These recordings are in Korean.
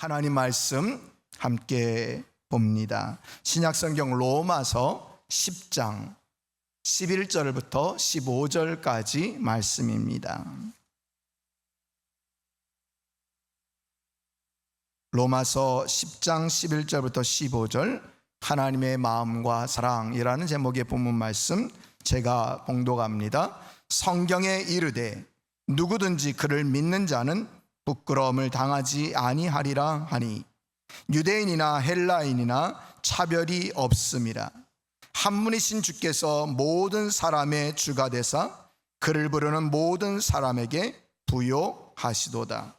하나님 말씀 함께 봅니다. 신약성경 로마서 10장 11절부터 15절까지 말씀입니다. 로마서 10장 11절부터 15절, 하나님의 마음과 사랑이라는 제목의 본문 말씀 제가 봉독합니다. 성경에 이르되 누구든지 그를 믿는 자는 부끄러움을 당하지 아니하리라 하니 유대인이나 헬라인이나 차별이 없음이라. 한 분이신 주께서 모든 사람의 주가 되사 그를 부르는 모든 사람에게 부요하시도다.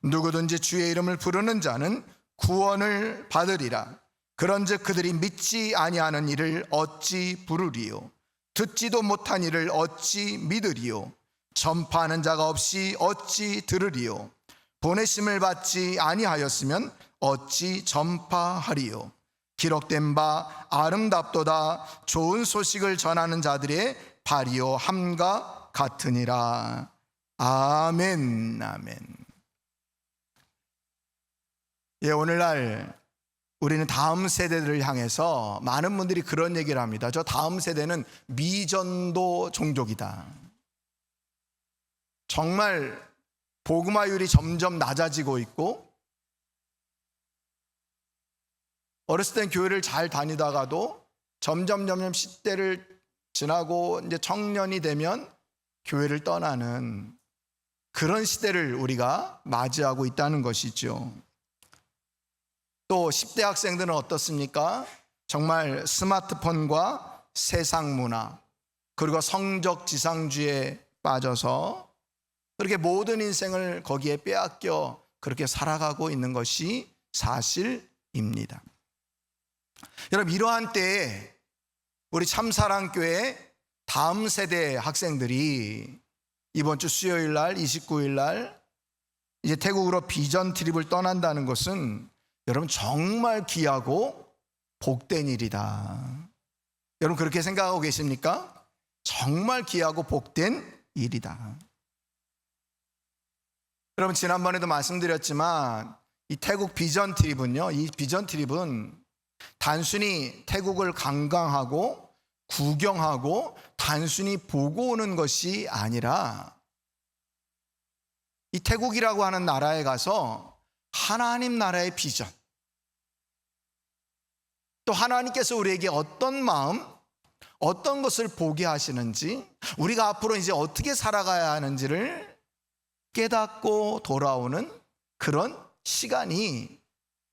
누구든지 주의 이름을 부르는 자는 구원을 받으리라. 그런즉 그들이 믿지 아니하는 이를 어찌 부르리요? 듣지도 못한 이를 어찌 믿으리요? 전파하는 자가 없이 어찌 들으리요? 보내심을 받지 아니하였으면 어찌 전파하리요? 기록된 바 아름답도다. 좋은 소식을 전하는 자들의 발이요 함과 같으니라. 아멘, 아멘. 예, 오늘날 우리는 다음 세대들을 향해서 많은 분들이 그런 얘기를 합니다. 저 다음 세대는 미전도 종족이다. 정말 복음화율이 점점 낮아지고 있고, 어렸을 땐 교회를 잘 다니다가도 점점 10대를 지나고 이제 청년이 되면 교회를 떠나는 그런 시대를 우리가 맞이하고 있다는 것이죠. 또 10대 학생들은 어떻습니까? 정말 스마트폰과 세상 문화, 그리고 성적 지상주의에 빠져서 그렇게 모든 인생을 거기에 빼앗겨 그렇게 살아가고 있는 것이 사실입니다. 여러분, 이러한 때에 우리 참사랑교회 다음 세대 학생들이 이번 주 수요일 날 29일 날 이제 태국으로 비전 트립을 떠난다는 것은 여러분 정말 귀하고 복된 일이다. 여러분 그렇게 생각하고 계십니까? 정말 귀하고 복된 일이다. 여러분, 지난번에도 말씀드렸지만 이 태국 비전 트립은요, 이 비전 트립은 단순히 태국을 관광하고 구경하고 단순히 보고 오는 것이 아니라 이 태국이라고 하는 나라에 가서 하나님 나라의 비전, 또 하나님께서 우리에게 어떤 마음, 어떤 것을 보게 하시는지, 우리가 앞으로 이제 어떻게 살아가야 하는지를 깨닫고 돌아오는 그런 시간이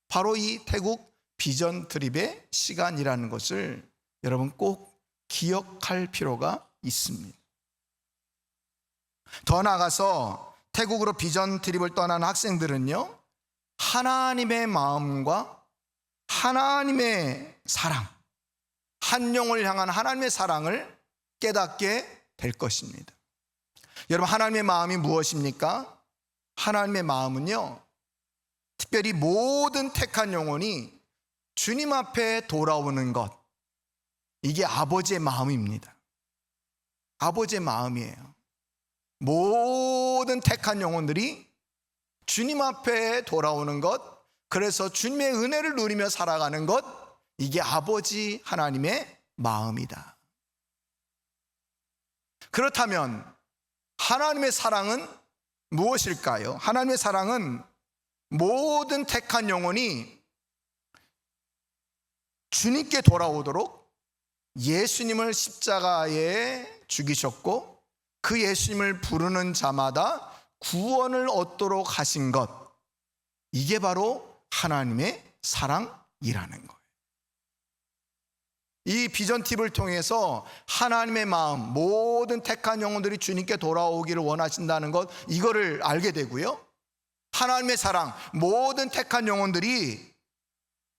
바로 이 태국 비전 트립의 시간이라는 것을 여러분 꼭 기억할 필요가 있습니다. 더 나아가서 태국으로 비전 트립을 떠난 학생들은요, 하나님의 마음과 하나님의 사랑, 한 영혼을 향한 하나님의 사랑을 깨닫게 될 것입니다. 여러분, 하나님의 마음이 무엇입니까? 하나님의 마음은요, 특별히 모든 택한 영혼이 주님 앞에 돌아오는 것, 이게 아버지의 마음입니다. 아버지의 마음이에요. 모든 택한 영혼들이 주님 앞에 돌아오는 것, 그래서 주님의 은혜를 누리며 살아가는 것, 이게 아버지 하나님의 마음이다. 그렇다면 하나님의 사랑은 무엇일까요? 하나님의 사랑은 모든 택한 영혼이 주님께 돌아오도록 예수님을 십자가에 죽이셨고 그 예수님을 부르는 자마다 구원을 얻도록 하신 것, 이게 바로 하나님의 사랑이라는 거예요. 이 비전 팁을 통해서 하나님의 마음, 모든 택한 영혼들이 주님께 돌아오기를 원하신다는 것, 이거를 알게 되고요, 하나님의 사랑, 모든 택한 영혼들이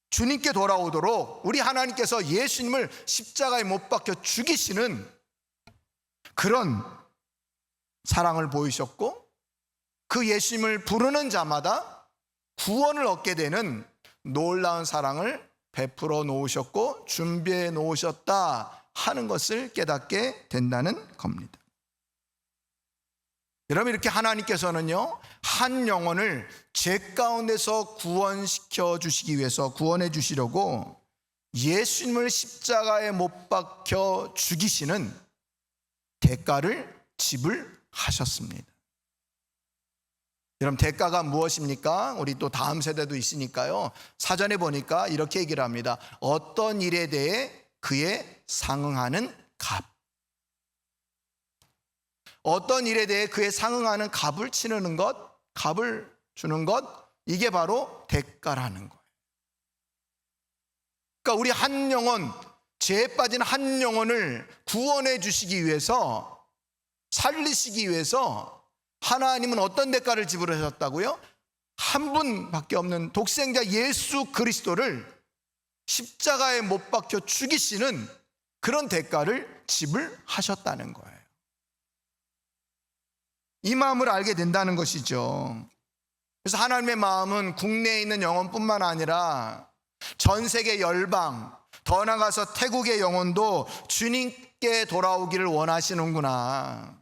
주님께 돌아오도록 우리 하나님께서 예수님을 십자가에 못 박혀 죽이시는 그런 사랑을 보이셨고, 그 예수님을 부르는 자마다 구원을 얻게 되는 놀라운 사랑을 베풀어 놓으셨고 준비해 놓으셨다 하는 것을 깨닫게 된다는 겁니다. 여러분, 이렇게 하나님께서는요, 한 영혼을 죄 가운데서 구원시켜 주시기 위해서, 구원해 주시려고 예수님을 십자가에 못 박혀 죽이시는 대가를 지불하셨습니다. 여러분, 대가가 무엇입니까? 우리 또 다음 세대도 있으니까요, 사전에 보니까 이렇게 얘기를 합니다. 어떤 일에 대해 그에 상응하는 값. 어떤 일에 대해 그에 상응하는 값을 치르는 것, 값을 주는 것, 이게 바로 대가라는 거예요. 그러니까 우리 한 영혼, 죄에 빠진 한 영혼을 구원해 주시기 위해서, 살리시기 위해서 하나님은 어떤 대가를 지불하셨다고요? 한 분밖에 없는 독생자 예수 그리스도를 십자가에 못 박혀 죽이시는 그런 대가를 지불하셨다는 거예요. 이 마음을 알게 된다는 것이죠. 그래서 하나님의 마음은 국내에 있는 영혼뿐만 아니라 전 세계 열방, 더 나아가서 태국의 영혼도 주님께 돌아오기를 원하시는구나.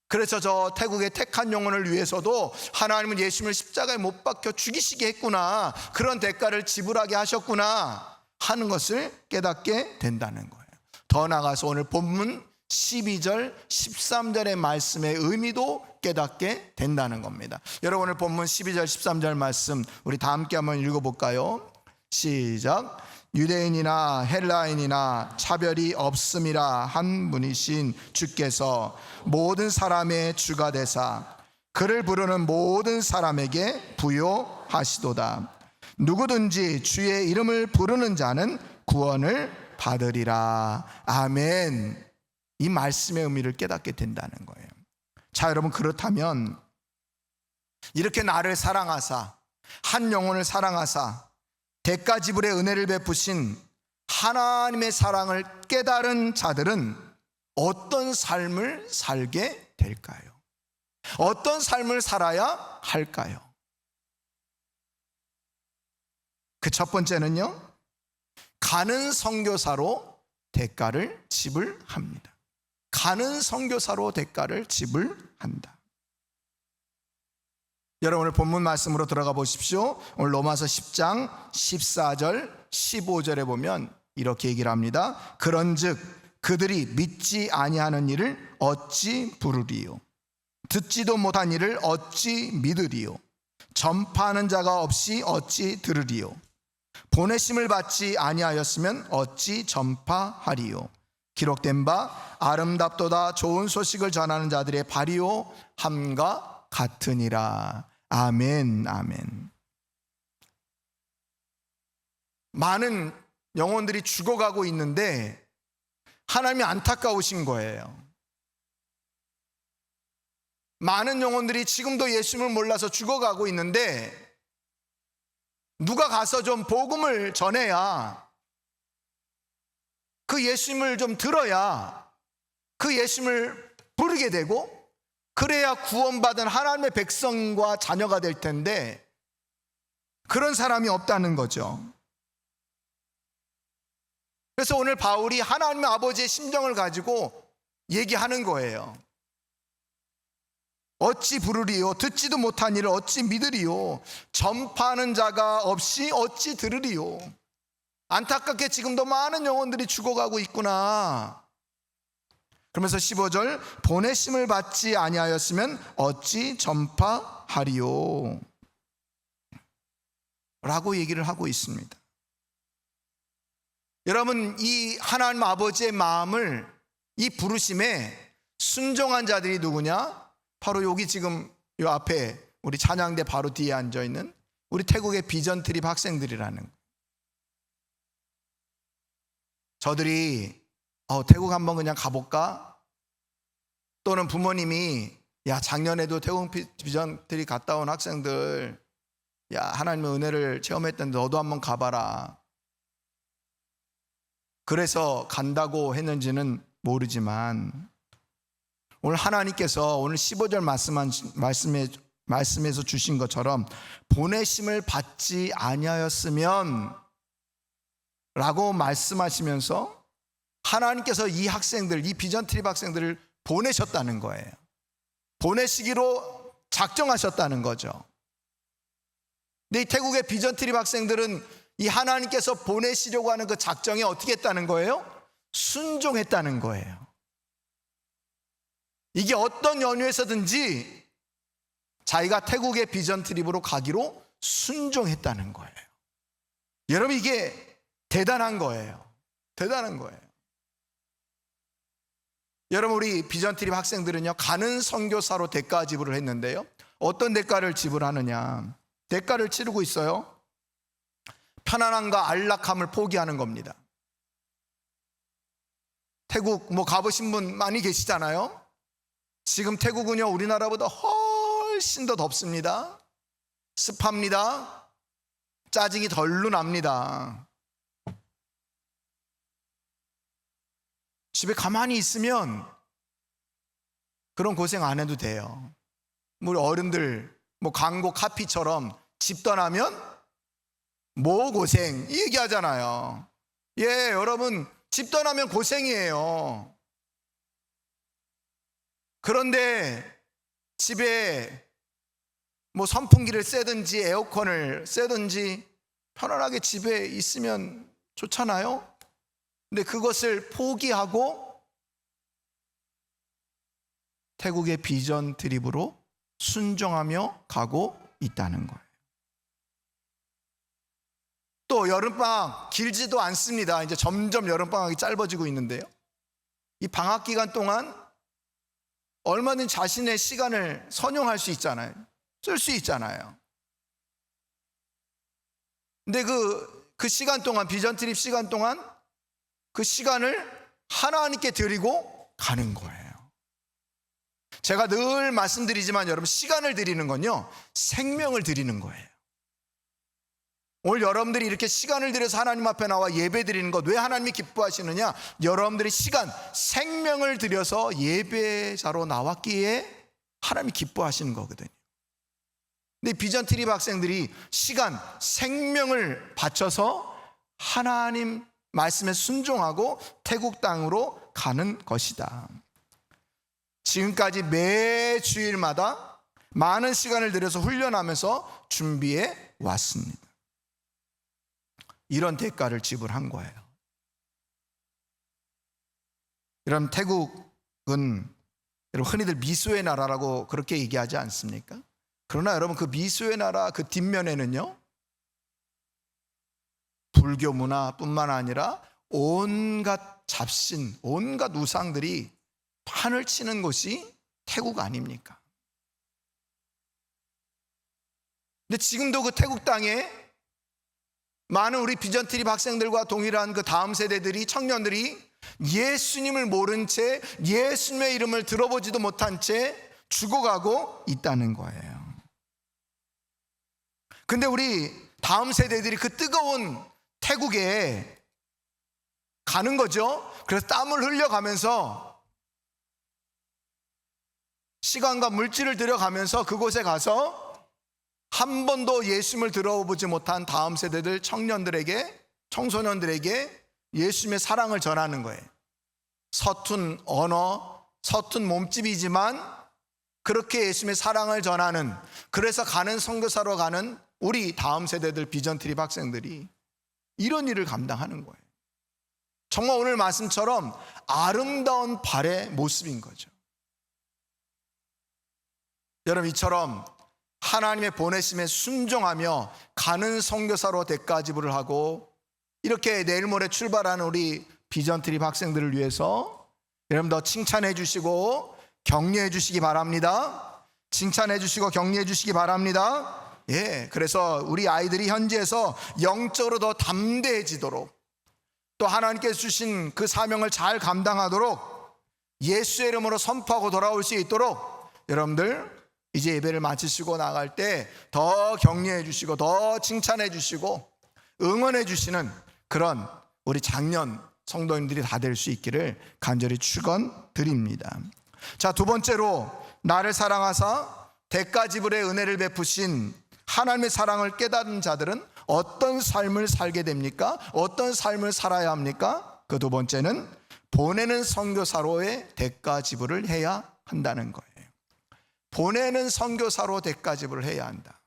그래서 저 태국의 택한 영혼을 위해서도 하나님은 예수님을 십자가에 못 박혀 죽이시게 했구나, 그런 대가를 지불하게 하셨구나 하는 것을 깨닫게 된다는 거예요. 더 나아가서 오늘 본문 12절, 13절의 말씀의 의미도 깨닫게 된다는 겁니다. 여러분, 오늘 본문 12절, 13절 말씀 우리 다 함께 한번 읽어볼까요? 시작. 유대인이나 헬라인이나 차별이 없음이라 한 분이신 주께서 모든 사람의 주가 되사 그를 부르는 모든 사람에게 부요하시도다. 누구든지 주의 이름을 부르는 자는 구원을 받으리라. 아멘. 이 말씀의 의미를 깨닫게 된다는 거예요. 자, 여러분, 그렇다면 이렇게 나를 사랑하사, 한 영혼을 사랑하사 대가 지불의 은혜를 베푸신 하나님의 사랑을 깨달은 자들은 어떤 삶을 살게 될까요? 어떤 삶을 살아야 할까요? 그 첫 번째는요, 가는 선교사로 대가를 지불합니다. 가는 선교사로 대가를 지불한다. 여러분, 오늘 본문 말씀으로 들어가 보십시오. 오늘 로마서 10장 14절 15절에 보면 이렇게 얘기를 합니다. 그런즉 그들이 믿지 아니하는 일을 어찌 부르리요? 듣지도 못한 일을 어찌 믿으리요? 전파하는 자가 없이 어찌 들으리요? 보내심을 받지 아니하였으면 어찌 전파하리요? 기록된 바 아름답도다 좋은 소식을 전하는 자들의 발이요 함과 같으니라. 아멘, 아멘. 많은 영혼들이 죽어가고 있는데 하나님이 안타까우신 거예요. 많은 영혼들이 지금도 예수님을 몰라서 죽어가고 있는데 누가 가서 좀 복음을 전해야, 그 예수님을 좀 들어야 그 예수님을 부르게 되고, 그래야 구원받은 하나님의 백성과 자녀가 될 텐데 그런 사람이 없다는 거죠. 그래서 오늘 바울이 하나님의 아버지의 심정을 가지고 얘기하는 거예요. 어찌 부르리요? 듣지도 못한 일을 어찌 믿으리요? 전파하는 자가 없이 어찌 들으리요? 안타깝게 지금도 많은 영혼들이 죽어가고 있구나. 그러면서 15절, 보내심을 받지 아니하였으면 어찌 전파하리요? 라고 얘기를 하고 있습니다. 여러분, 이 하나님 아버지의 마음을, 이 부르심에 순종한 자들이 누구냐? 바로 여기 지금 이 앞에 우리 찬양대 바로 뒤에 앉아있는 우리 태국의 비전 트립 학생들이라는 거예요. 저들이 태국 한번 그냥 가볼까? 또는 부모님이 야, 작년에도 태국 비전 트립 갔다 온 학생들, 야, 하나님의 은혜를 체험했던데 너도 한번 가봐라. 그래서 간다고 했는지는 모르지만 오늘 하나님께서 오늘 15절 말씀에서 주신 것처럼 보내심을 받지 아니하였으면 라고 말씀하시면서 하나님께서 이 학생들, 이 비전 트립 학생들을 보내셨다는 거예요. 보내시기로 작정하셨다는 거죠. 근데 이 태국의 비전 트립 학생들은 이 하나님께서 보내시려고 하는 그 작정에 어떻게 했다는 거예요? 순종했다는 거예요. 이게 어떤 연유에서든지 자기가 태국의 비전 트립으로 가기로 순종했다는 거예요. 여러분, 이게 대단한 거예요. 대단한 거예요. 여러분, 우리 비전 트립 학생들은요, 가는 선교사로 대가 지불을 했는데요, 어떤 대가를 지불하느냐, 대가를 치르고 있어요. 편안함과 안락함을 포기하는 겁니다. 태국 가보신 분 많이 계시잖아요. 지금 태국은요, 우리나라보다 훨씬 더 덥습니다. 습합니다. 짜증이 덜로 납니다. 집에 가만히 있으면 그런 고생 안 해도 돼요. 우리 어른들 광고 카피처럼 집 떠나면 뭐 고생 이 얘기하잖아요. 예, 여러분, 집 떠나면 고생이에요. 그런데 집에 선풍기를 쐬든지 에어컨을 쐬든지 편안하게 집에 있으면 좋잖아요. 근데 그것을 포기하고 태국의 비전 트립으로 순종하며 가고 있다는 거예요. 또 여름방학 길지도 않습니다. 이제 점점 여름방학이 짧아지고 있는데요, 이 방학 기간 동안 얼마든지 자신의 시간을 선용할 수 있잖아요. 쓸 수 있잖아요. 근데 그 시간 동안, 비전 트립 시간 동안 그 시간을 하나님께 드리고 가는 거예요. 제가 늘 말씀드리지만 여러분, 시간을 드리는 건요, 생명을 드리는 거예요. 오늘 여러분들이 이렇게 시간을 들여서 하나님 앞에 나와 예배 드리는 것, 왜 하나님이 기뻐하시느냐? 여러분들이 시간, 생명을 들여서 예배자로 나왔기에 하나님이 기뻐하시는 거거든요. 근데 비전 트립 학생들이 시간, 생명을 바쳐서 하나님 말씀에 순종하고 태국 땅으로 가는 것이다. 지금까지 매 주일마다 많은 시간을 들여서 훈련하면서 준비해 왔습니다. 이런 대가를 지불한 거예요. 여러분, 태국은 흔히들 미소의 나라라고 그렇게 얘기하지 않습니까? 그러나 여러분, 그 미소의 나라 그 뒷면에는요, 불교 문화뿐만 아니라 온갖 잡신, 온갖 우상들이 판을 치는 곳이 태국 아닙니까? 근데 지금도 그 태국 땅에 많은 우리 비전 트립 학생들과 동일한 그 다음 세대들이, 청년들이 예수님을 모른 채, 예수님의 이름을 들어보지도 못한 채 죽어가고 있다는 거예요. 근데 우리 다음 세대들이 그 뜨거운 태국에 가는 거죠. 그래서 땀을 흘려가면서 시간과 물질을 들여가면서 그곳에 가서 한 번도 예수님을 들어보지 못한 다음 세대들, 청년들에게, 청소년들에게 예수님의 사랑을 전하는 거예요. 서툰 언어, 서툰 몸집이지만 그렇게 예수님의 사랑을 전하는, 그래서 가는 선교사로 가는 우리 다음 세대들 비전 트립 학생들이 이런 일을 감당하는 거예요. 정말 오늘 말씀처럼 아름다운 발의 모습인 거죠. 여러분, 이처럼 하나님의 보내심에 순종하며 가는 선교사로 대가 지불을 하고 이렇게 내일 모레 출발하는 우리 비전 트립 학생들을 위해서 여러분 더 칭찬해 주시고 격려해 주시기 바랍니다. 칭찬해 주시고 격려해 주시기 바랍니다. 예, 그래서 우리 아이들이 현지에서 영적으로 더 담대해지도록, 또 하나님께서 주신 그 사명을 잘 감당하도록 예수의 이름으로 선포하고 돌아올 수 있도록 여러분들 이제 예배를 마치시고 나갈 때 더 격려해 주시고 더 칭찬해 주시고 응원해 주시는 그런 우리 장년 성도님들이 다 될 수 있기를 간절히 축원드립니다. 자, 두 번째로 나를 사랑하사 대가 지불의 은혜를 베푸신 하나님의 사랑을 깨닫는 자들은 어떤 삶을 살게 됩니까? 어떤 삶을 살아야 합니까? 그 두 번째는 보내는 선교사로의 대가 지불을 해야 한다는 거예요. 보내는 선교사로 대가집을 해야 한다.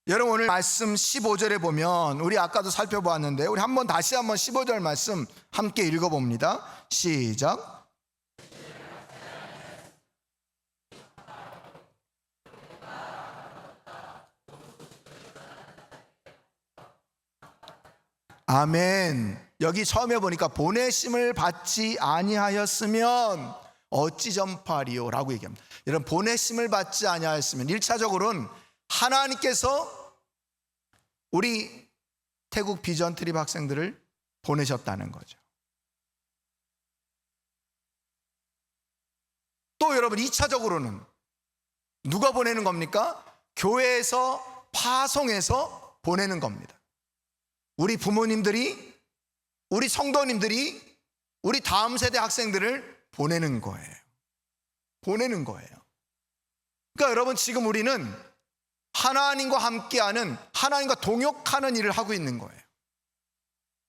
여러분, 오늘 말씀 15절에 보면 우리 아까도 살펴보았는데 우리 다시 한번 15절 말씀 함께 읽어봅니다. 시작. 아멘. 여기 처음에 보니까 보내심을 받지 아니하였으면 어찌 전파리요 라고 얘기합니다. 여러분, 보내심을 받지 아니하였으면 1차적으로는 하나님께서 우리 태국 비전 트립 학생들을 보내셨다는 거죠. 또 여러분, 2차적으로는 누가 보내는 겁니까? 교회에서 파송해서 보내는 겁니다. 우리 부모님들이, 우리 성도님들이 우리 다음 세대 학생들을 보내는 거예요. 보내는 거예요. 그러니까 여러분, 지금 우리는 하나님과 함께하는, 하나님과 동역하는 일을 하고 있는 거예요.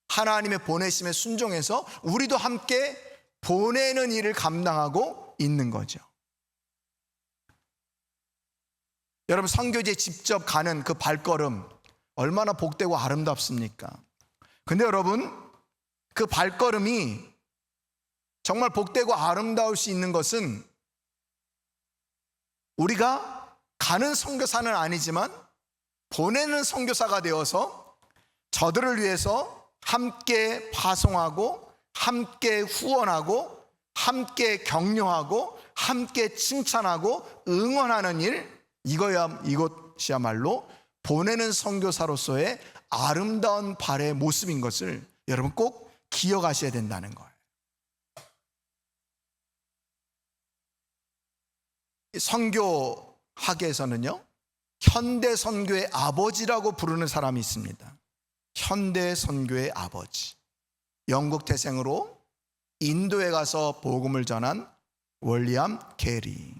하나님의 보내심에 순종해서 우리도 함께 보내는 일을 감당하고 있는 거죠. 여러분, 선교지에 직접 가는 그 발걸음 얼마나 복되고 아름답습니까? 근데 여러분, 그 발걸음이 정말 복되고 아름다울 수 있는 것은 우리가 가는 선교사는 아니지만 보내는 선교사가 되어서 저들을 위해서 함께 파송하고, 함께 후원하고, 함께 격려하고, 함께 칭찬하고 응원하는 일, 이것이야말로 보내는 선교사로서의 아름다운 발의 모습인 것을 여러분 꼭 기억하셔야 된다는 거예요. 선교학에서는요, 현대 선교의 아버지라고 부르는 사람이 있습니다. 현대 선교의 아버지. 영국 태생으로 인도에 가서 복음을 전한 윌리엄 캐리.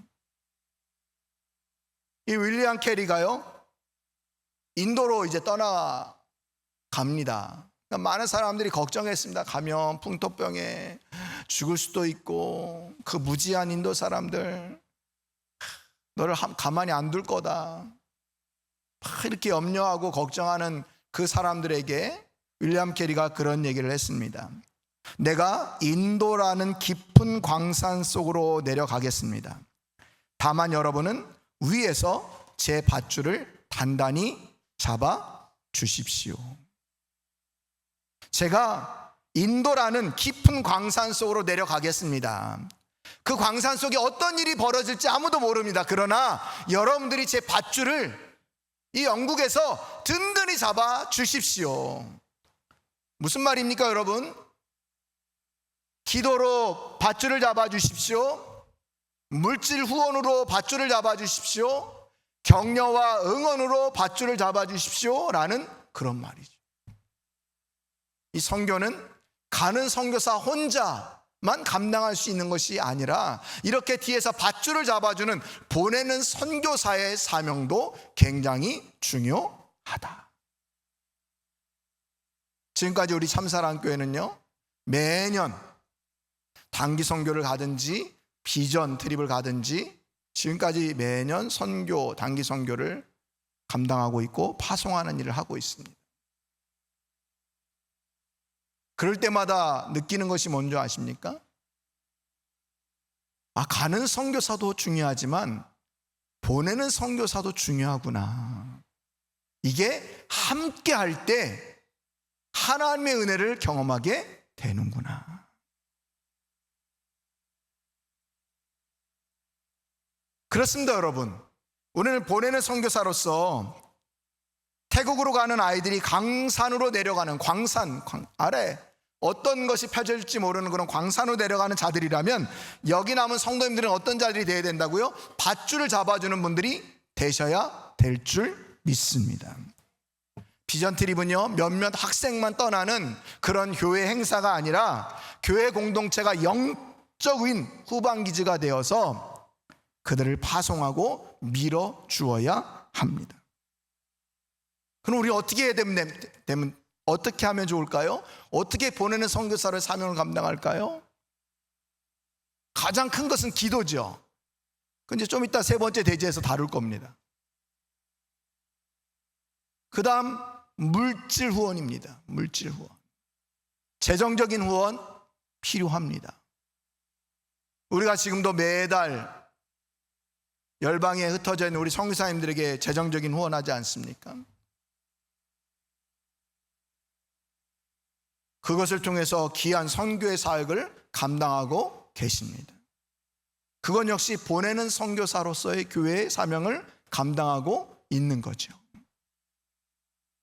이 윌리엄 캐리가요, 인도로 이제 떠나갑니다. 많은 사람들이 걱정했습니다. 가면 풍토병에 죽을 수도 있고, 그 무지한 인도 사람들 너를 가만히 안 둘 거다, 이렇게 염려하고 걱정하는 그 사람들에게 윌리엄 캐리가 그런 얘기를 했습니다. 내가 인도라는 깊은 광산 속으로 내려가겠습니다. 다만 여러분은 위에서 제 밧줄을 단단히 잡아 주십시오. 제가 인도라는 깊은 광산 속으로 내려가겠습니다. 그 광산 속에 어떤 일이 벌어질지 아무도 모릅니다. 그러나 여러분들이 제 밧줄을 이 영국에서 든든히 잡아 주십시오. 무슨 말입니까, 여러분? 기도로 밧줄을 잡아 주십시오. 물질 후원으로 밧줄을 잡아 주십시오. 격려와 응원으로 밧줄을 잡아 주십시오 라는 그런 말이죠. 이 선교는 가는 선교사 혼자만 감당할 수 있는 것이 아니라 이렇게 뒤에서 밧줄을 잡아주는 보내는 선교사의 사명도 굉장히 중요하다. 지금까지 우리 참사랑교회는요, 매년 단기 선교를 가든지 비전 트립을 가든지 지금까지 매년 선교, 단기 선교를 감당하고 있고 파송하는 일을 하고 있습니다. 그럴 때마다 느끼는 것이 뭔지 아십니까? 가는 선교사도 중요하지만 보내는 선교사도 중요하구나. 이게 함께 할 때 하나님의 은혜를 경험하게 되는구나. 그렇습니다, 여러분. 우리는 보내는 선교사로서 태국으로 가는 아이들이 강산으로 내려가는 광산 아래 어떤 것이 펼쳐질지 모르는 그런 광산으로 내려가는 자들이라면 여기 남은 성도님들은 어떤 자들이 되어야 된다고요? 밧줄을 잡아주는 분들이 되셔야 될 줄 믿습니다. 비전 트립은요, 몇몇 학생만 떠나는 그런 교회 행사가 아니라 교회 공동체가 영적인 후방기지가 되어서 그들을 파송하고 밀어주어야 합니다. 그럼 우리 어떻게 어떻게 하면 좋을까요? 어떻게 보내는 선교사를 사명을 감당할까요? 가장 큰 것은 기도죠. 근데 좀 이따 세 번째 대지에서 다룰 겁니다. 그 다음 물질 후원입니다. 물질 후원. 재정적인 후원 필요합니다. 우리가 지금도 매달 열방에 흩어져 있는 우리 선교사님들에게 재정적인 후원하지 않습니까? 그것을 통해서 귀한 선교의 사역을 감당하고 계십니다. 그건 역시 보내는 선교사로서의 교회의 사명을 감당하고 있는 거죠.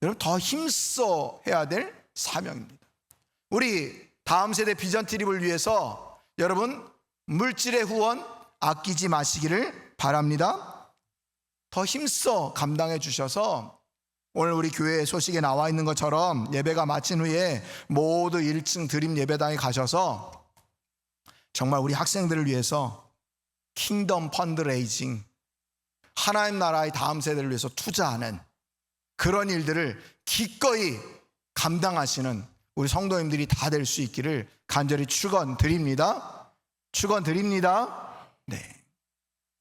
여러분, 더 힘써 해야 될 사명입니다. 우리 다음 세대 비전 트립을 위해서 여러분 물질의 후원 아끼지 마시기를 바랍니다. 더 힘써 감당해 주셔서 오늘 우리 교회 소식에 나와 있는 것처럼 예배가 마친 후에 모두 1층 드림 예배당에 가셔서 정말 우리 학생들을 위해서 킹덤 펀드레이징, 하나님 나라의 다음 세대를 위해서 투자하는 그런 일들을 기꺼이 감당하시는 우리 성도님들이 다 될 수 있기를 간절히 축원드립니다. 축원드립니다. 네,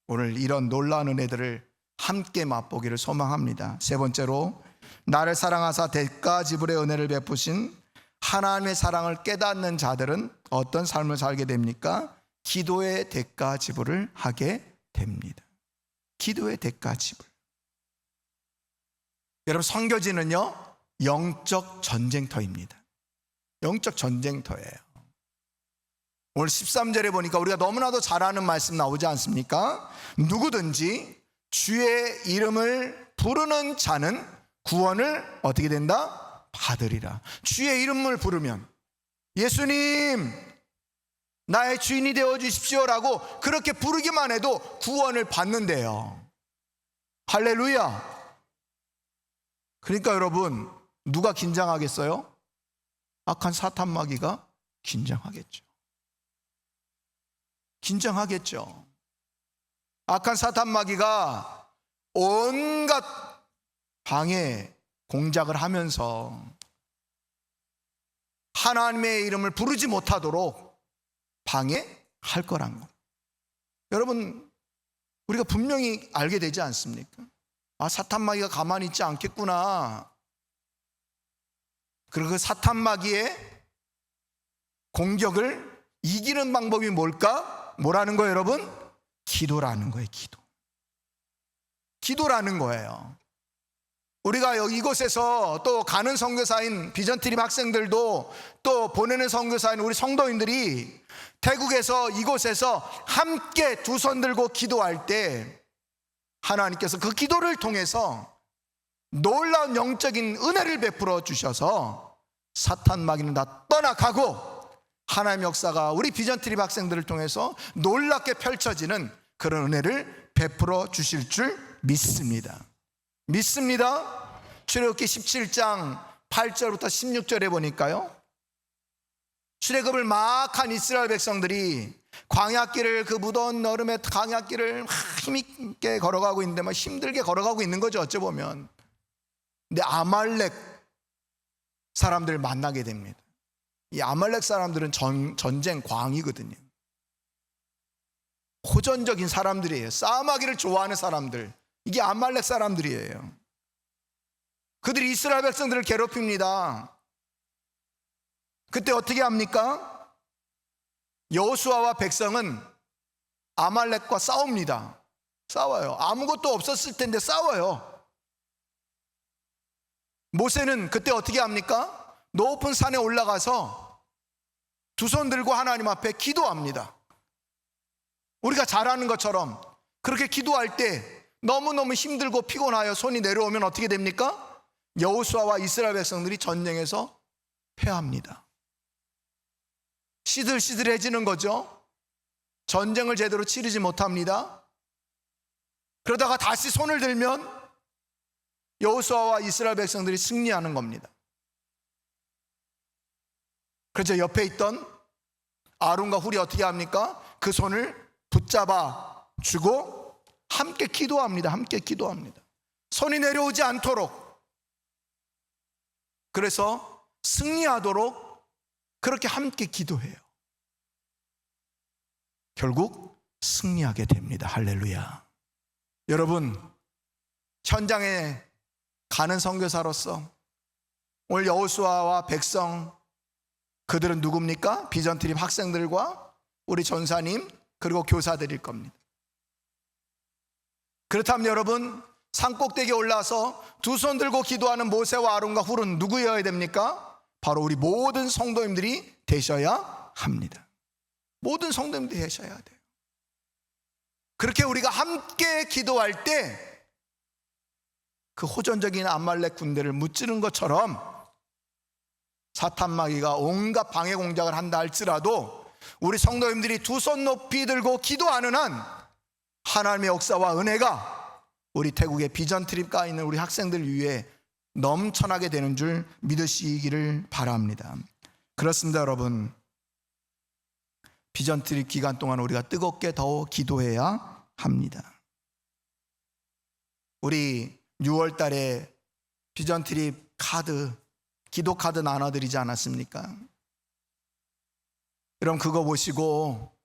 오늘 이런 놀라운 은혜들을 함께 맛보기를 소망합니다. 세 번째로, 나를 사랑하사 대가 지불의 은혜를 베푸신 하나님의 사랑을 깨닫는 자들은 어떤 삶을 살게 됩니까? 기도의 대가 지불을 하게 됩니다. 기도의 대가 지불. 여러분, 선교지는요 영적 전쟁터입니다. 영적 전쟁터예요. 오늘 13절에 보니까 우리가 너무나도 잘 아는 말씀 나오지 않습니까? 누구든지 주의 이름을 부르는 자는 구원을 어떻게 된다? 받으리라. 주의 이름을 부르면, 예수님 나의 주인이 되어 주십시오라고 그렇게 부르기만 해도 구원을 받는데요. 할렐루야. 그러니까 여러분, 누가 긴장하겠어요? 악한 사탄 마귀가 긴장하겠죠. 긴장하겠죠. 악한 사탄 마귀가 온갖 방해 공작을 하면서 하나님의 이름을 부르지 못하도록 방해할 거란 것. 여러분, 우리가 분명히 알게 되지 않습니까? 아, 사탄 마귀가 가만히 있지 않겠구나. 그리고 그 사탄 마귀의 공격을 이기는 방법이 뭘까? 뭐라는 거예요, 여러분? 기도라는 거예요. 기도라는 거예요. 우리가 여기 이곳에서 또 가는 선교사인 비전트립 학생들도 또 보내는 선교사인 우리 성도인들이 태국에서 이곳에서 함께 두 손 들고 기도할 때 하나님께서 그 기도를 통해서 놀라운 영적인 은혜를 베풀어 주셔서 사탄 마귀는 다 떠나가고 하나님의 역사가 우리 비전트립 학생들을 통해서 놀랍게 펼쳐지는 그런 은혜를 베풀어 주실 줄 믿습니다. 믿습니다. 출애굽기 17장 8절부터 16절에 보니까요, 출애굽을 막 한 이스라엘 백성들이 광야길을, 그 무더운 여름의 광야길을 힘있게 걸어가고 있는데 막 힘들게 걸어가고 있는 거죠, 어찌 보면. 근데 아말렉 사람들 만나게 됩니다. 이 아말렉 사람들은 전쟁 광이거든요. 호전적인 사람들이에요. 싸움하기를 좋아하는 사람들, 이게 아말렉 사람들이에요. 그들이 이스라엘 백성들을 괴롭힙니다. 그때 어떻게 합니까? 여호수아와 백성은 아말렉과 싸웁니다. 싸워요. 아무것도 없었을 텐데 싸워요. 모세는 그때 어떻게 합니까? 높은 산에 올라가서 두 손 들고 하나님 앞에 기도합니다. 우리가 잘 아는 것처럼 그렇게 기도할 때 너무너무 힘들고 피곤하여 손이 내려오면 어떻게 됩니까? 여호수아와 이스라엘 백성들이 전쟁에서 패합니다. 시들시들해지는 거죠. 전쟁을 제대로 치르지 못합니다. 그러다가 다시 손을 들면 여호수아와 이스라엘 백성들이 승리하는 겁니다. 그래서 옆에 있던 아론과 훌이 어떻게 합니까? 그 손을 붙잡아 주고 함께 기도합니다. 함께 기도합니다. 손이 내려오지 않도록. 그래서 승리하도록 그렇게 함께 기도해요. 결국 승리하게 됩니다. 할렐루야. 여러분, 현장에 가는 선교사로서 오늘 여호수아와 백성, 그들은 누굽니까? 비전트립 학생들과 우리 전사님 그리고 교사들일 겁니다. 그렇다면 여러분, 산꼭대기에 올라서 두 손 들고 기도하는 모세와 아론과 훌은 누구여야 됩니까? 바로 우리 모든 성도님들이 되셔야 합니다. 모든 성도님들이 되셔야 돼요. 그렇게 우리가 함께 기도할 때 그 호전적인 아말렉 군대를 무찌른 것처럼 사탄마귀가 온갖 방해 공작을 한다 할지라도 우리 성도님들이 두 손 높이 들고 기도하는 한 하나님의 역사와 은혜가 우리 태국의 비전 트립가 있는 우리 학생들 위해 넘쳐나게 되는 줄 믿으시기를 바랍니다. 그렇습니다, 여러분. 비전 트립 기간 동안 우리가 뜨겁게 더 기도해야 합니다. 우리 6월 달에 비전 트립 카드, 기도 카드 나눠드리지 않았습니까? 여러분, 그거 보시고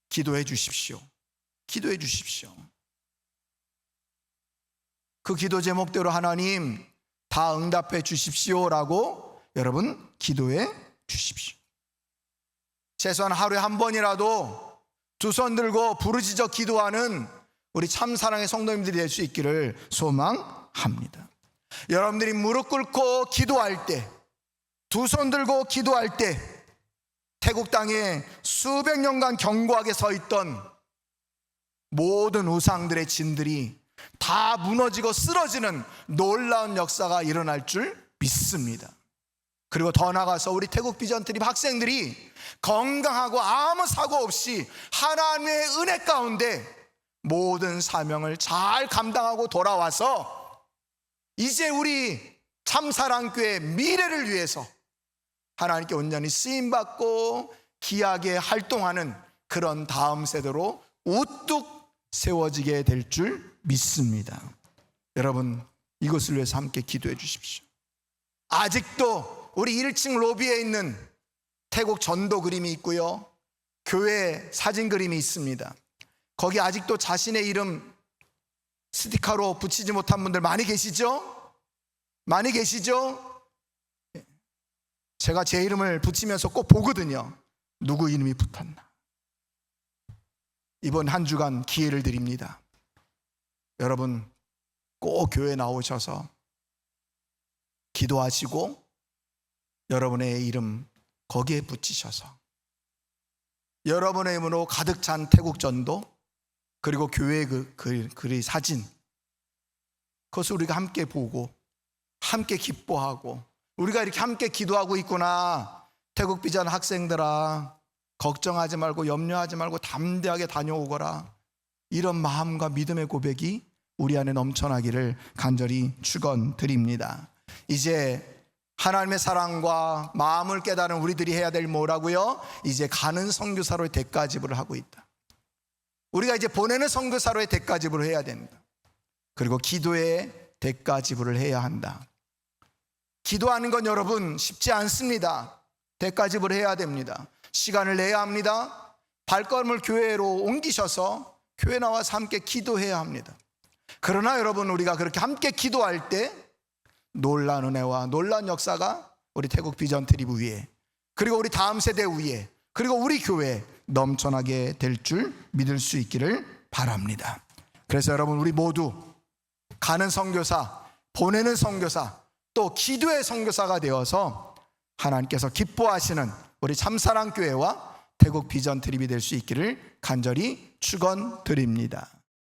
기도해 주십시오. 기도해 주십시오. 그 기도 제목대로 하나님 다 응답해 주십시오라고 여러분 기도해 주십시오. 최소한 하루에 한 번이라도 두 손 들고 부르짖어 기도하는 우리 참사랑의 성도님들이 될 수 있기를 소망합니다. 여러분들이 무릎 꿇고 기도할 때, 두 손 들고 기도할 때 태국 땅에 수백 년간 견고하게 서 있던 모든 우상들의 진들이 다 무너지고 쓰러지는 놀라운 역사가 일어날 줄 믿습니다. 그리고 더 나아가서 우리 태국 비전 트립 학생들이 건강하고 아무 사고 없이 하나님의 은혜 가운데 모든 사명을 잘 감당하고 돌아와서 이제 우리 참사랑교회 미래를 위해서 하나님께 온전히 쓰임받고 귀하게 활동하는 그런 다음 세대로 우뚝 세워지게 될 줄 믿습니다. 여러분, 이것을 위해서 함께 기도해 주십시오. 아직도 우리 1층 로비에 있는 태국 전도 그림이 있고요, 교회 사진 그림이 있습니다. 거기 아직도 자신의 이름 스티커로 붙이지 못한 분들 많이 계시죠? 많이 계시죠? 제가 제 이름을 붙이면서 꼭 보거든요. 누구 이름이 붙었나. 이번 한 주간 기회를 드립니다. 여러분, 꼭 교회 나오셔서 기도하시고 여러분의 이름 거기에 붙이셔서 여러분의 이름으로 가득 찬 태국 전도, 그리고 교회 그 사진, 그것을 우리가 함께 보고 함께 기뻐하고, 우리가 이렇게 함께 기도하고 있구나, 태국 비전 학생들아 걱정하지 말고 염려하지 말고 담대하게 다녀오거라, 이런 마음과 믿음의 고백이 우리 안에 넘쳐나기를 간절히 축원드립니다. 이제 하나님의 사랑과 마음을 깨달은 우리들이 해야 될 뭐라고요? 이제 가는 선교사로의 대가지불을 하고 있다. 우리가 이제 보내는 선교사로의 대가지불을 해야 된다. 그리고 기도의 대가지불을 해야 한다. 기도하는 건 여러분 쉽지 않습니다. 대가지불을 해야 됩니다. 시간을 내야 합니다. 발걸음을 교회로 옮기셔서 교회 나와서 함께 기도해야 합니다. 그러나 여러분, 우리가 그렇게 함께 기도할 때 놀라운 은혜와 놀라운 역사가 우리 태국 비전 트립 위에, 그리고 우리 다음 세대 위에, 그리고 우리 교회에 넘쳐나게 될 줄 믿을 수 있기를 바랍니다. 그래서 여러분, 우리 모두 가는 선교사, 보내는 선교사, 또 기도의 선교사가 되어서 하나님께서 기뻐하시는 우리 참사랑교회와 태국 비전 트립이 될 수 있기를 간절히 축원드립니다.